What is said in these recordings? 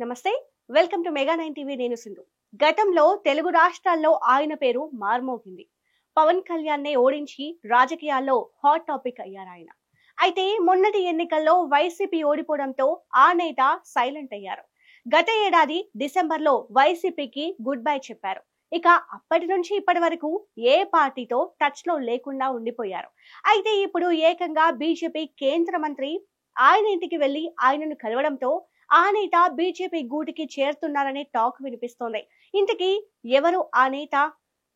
నమస్తే, welcome to mega 9 TV. నేను సింధు. గతంలో తెలుగు రాష్ట్రాల్లో ఆయన పేరు మార్మోగింది. పవన్ కళ్యాణ్ ని ఓడించి రాజకీయాల్లో హాట్ టాపిక్ అయ్యారు ఆయన. అయితే మొన్నటి ఎన్నికల్లో వైసీపీ ఓడిపోవడంతో ఆ నేత సైలెంట్ అయ్యారు. గత ఏడాది డిసెంబర్లో వైసీపీకి గుడ్ బై చెప్పారు. ఇక అప్పటి నుంచి ఇప్పటి వరకు ఏ పార్టీతో టచ్ లో లేకుండా ఉండిపోయారు. అయితే ఇప్పుడు ఏకంగా బీజేపీ కేంద్ర మంత్రి ఆయన ఇంటికి వెళ్లి ఆయనను కలవడంతో ఆ నేత బీజేపీ గూటికి చేరుతున్నారనే టాక్ వినిపిస్తోంది. ఇంతకీ ఎవరు ఆ నేత?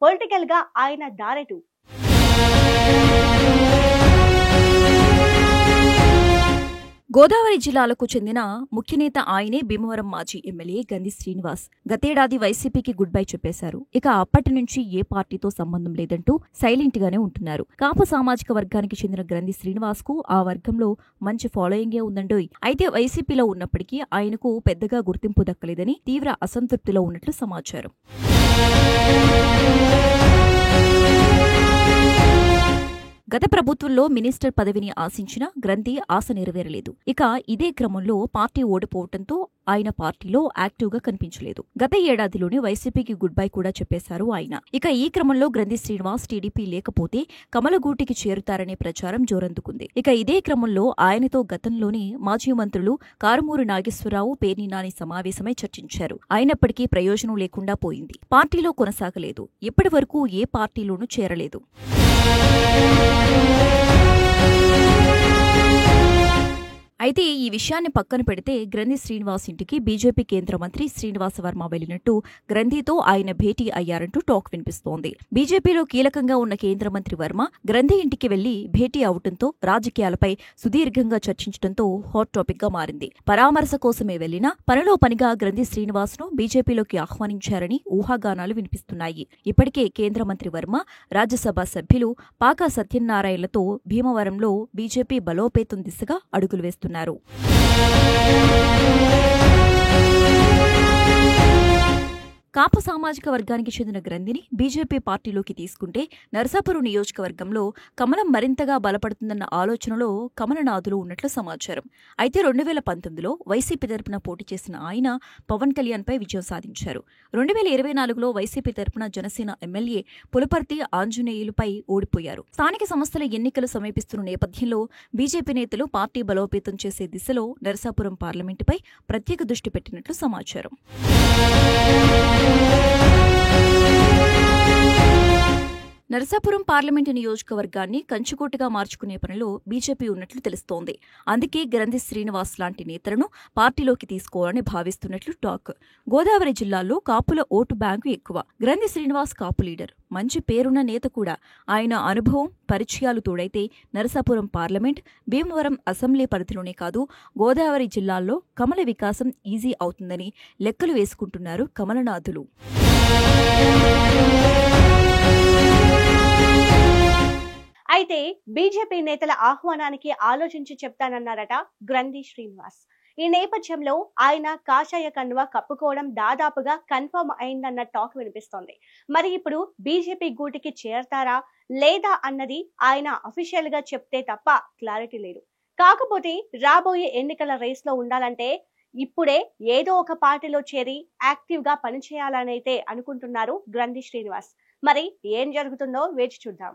పొలిటికల్ గా ఆయన దారెటు? గోదావరి జిల్లాలకు చెందిన ముఖ్యనేత ఆయనే భీమవరం మాజీ ఎమ్మెల్యే గంధి శ్రీనివాస్. గతేడాది వైసీపీకి గుడ్ బై చెప్పేశారు. ఇక అప్పటి నుంచి ఏ పార్టీతో సంబంధం లేదంటూ సైలెంట్ గానే ఉంటున్నారు. కాపు సామాజిక వర్గానికి చెందిన గంధి శ్రీనివాస్ కు ఆ వర్గంలో మంచి ఫాలోయింగే ఉందండోయ్. అయితే వైసీపీలో ఉన్నప్పటికీ ఆయనకు పెద్దగా గుర్తింపు దక్కలేదని తీవ్ర అసంతృప్తిలో ఉన్నట్లు సమాచారం. గత ప్రభుత్వంలో మినిస్టర్ పదవిని ఆశించిన గ్రంథి ఆశ నెరవేరలేదు. ఇక ఇదే క్రమంలో పార్టీ ఓడిపోవడంతో ఆయన పార్టీలో యాక్టివ్ గా కనిపించలేదు. గత ఏడాదిలోనే వైసీపీకి గుడ్ బై కూడా చెప్పేశారు ఆయన. ఇక ఈ క్రమంలో గ్రంథి శ్రీనివాస్ టీడీపీ లేకపోతే కమలగూటికి చేరుతారనే ప్రచారం జోరందుకుంది. ఇక ఇదే క్రమంలో ఆయనతో గతంలోనే మాజీ మంత్రులు కారుమూరి నాగేశ్వరరావు, పేర్ని నాని సమావేశమై చర్చించారు. అయినప్పటికీ ప్రయోజనం లేకుండా పోయింది. పార్టీలో కొనసాగలేదు. ఇప్పటి వరకు ఏ పార్టీలోనూ చేరలేదు. అయితే ఈ విషయాన్ని పక్కన పెడితే గ్రంథి శ్రీనివాస్ ఇంటికి బీజేపీ కేంద్ర మంత్రి శ్రీనివాస వర్మ వెళ్లినట్టు గ్రంథితో ఆయన భేటీ అయ్యారంటూ టాక్ వినిపిస్తోంది. బీజేపీలో కీలకంగా ఉన్న కేంద్ర మంత్రి వర్మ గ్రంథి ఇంటికి వెళ్లి భేటీ అవడంతో రాజకీయాలపై సుదీర్ఘంగా చర్చించడంతో హాట్ టాపిక్ గా మారింది. పరామర్శ కోసమే వెళ్లినా పనిలో పనిగా గ్రంథి శ్రీనివాస్ ను బీజేపీలోకి ఆహ్వానించారని ఊహాగానాలు వినిపిస్తున్నాయి. ఇప్పటికే కేంద్ర మంత్రి వర్మ, రాజ్యసభ సభ్యులు పాకా సత్యనారాయణలతో భీమవరంలో బీజేపీ బలోపేతం దిశగా అడుగులు వేస్తున్నారు. కాపు సామాజిక వర్గానికి చెందిన గ్రంథిని బీజేపీ పార్టీలోకి తీసుకుంటే నరసాపురం నియోజకవర్గంలో కమలం మరింతగా బలపడుతుందన్న ఆలోచనలో కమలనాథులు ఉన్నట్లు సమాచారం. అయితే 2019లో వైసీపీ తరపున పోటీ చేసిన ఆయన పవన్ కళ్యాణ్ పై విజయం సాధించారు. 2024లో వైసీపీ తరపున జనసేన ఎమ్మెల్యే పులపర్తి ఆంజనేయులుపై ఓడిపోయారు. స్థానిక సంస్థల ఎన్నికలు సమీపిస్తున్న నేపథ్యంలో బీజేపీ నేతలు పార్టీ బలోపేతం చేసే దిశలో నరసాపురం పార్లమెంటుపై ప్రత్యేక దృష్టి పెట్టినట్లు సమాచారం. నరసాపురం పార్లమెంటు నియోజకవర్గాన్ని కంచుకోటగా మార్చుకునే పనిలో బీజేపీ ఉన్నట్లు తెలుస్తోంది. అందుకే గ్రంథి శ్రీనివాస్ లాంటి నేతలను పార్టీలోకి తీసుకోవాలని భావిస్తున్నట్లు టాక్. గోదావరి జిల్లాలో కాపుల ఓటు బ్యాంకు ఎక్కువ. గ్రంథి శ్రీనివాస్ కాపు లీడర్, మంచి పేరున్న నేత కూడా. ఆయన అనుభవం, పరిచయాలు తోడైతే నరసాపురం పార్లమెంట్, భీమవరం అసెంబ్లీ పరిధిలోనే కాదు గోదావరి జిల్లాల్లో కమల వికాసం ఈజీ అవుతుందని లెక్కలు వేసుకుంటున్నారు కమలనాథులు. అయితే బీజేపీ నేతల ఆహ్వానానికి ఆలోచించి చెప్తానన్నారట గ్రంథి శ్రీనివాస్. ఈ నేపథ్యంలో ఆయన కాషాయ కండువా కప్పుకోవడం దాదాపుగా కన్ఫర్మ్ అయిందన్న టాక్ వినిపిస్తోంది. మరి ఇప్పుడు బీజేపీ గూటికి చేరతారా లేదా అన్నది ఆయన అఫీషియల్ గా చెప్తే తప్ప క్లారిటీ లేదు. కాకపోతే రాబోయే ఎన్నికల రేస్ లో ఉండాలంటే ఇప్పుడే ఏదో ఒక పార్టీలో చేరి యాక్టివ్ గా పనిచేయాలనైతే అనుకుంటున్నారు గ్రంథి శ్రీనివాస్. మరి ఏం జరుగుతుందో వేచి చూద్దాం.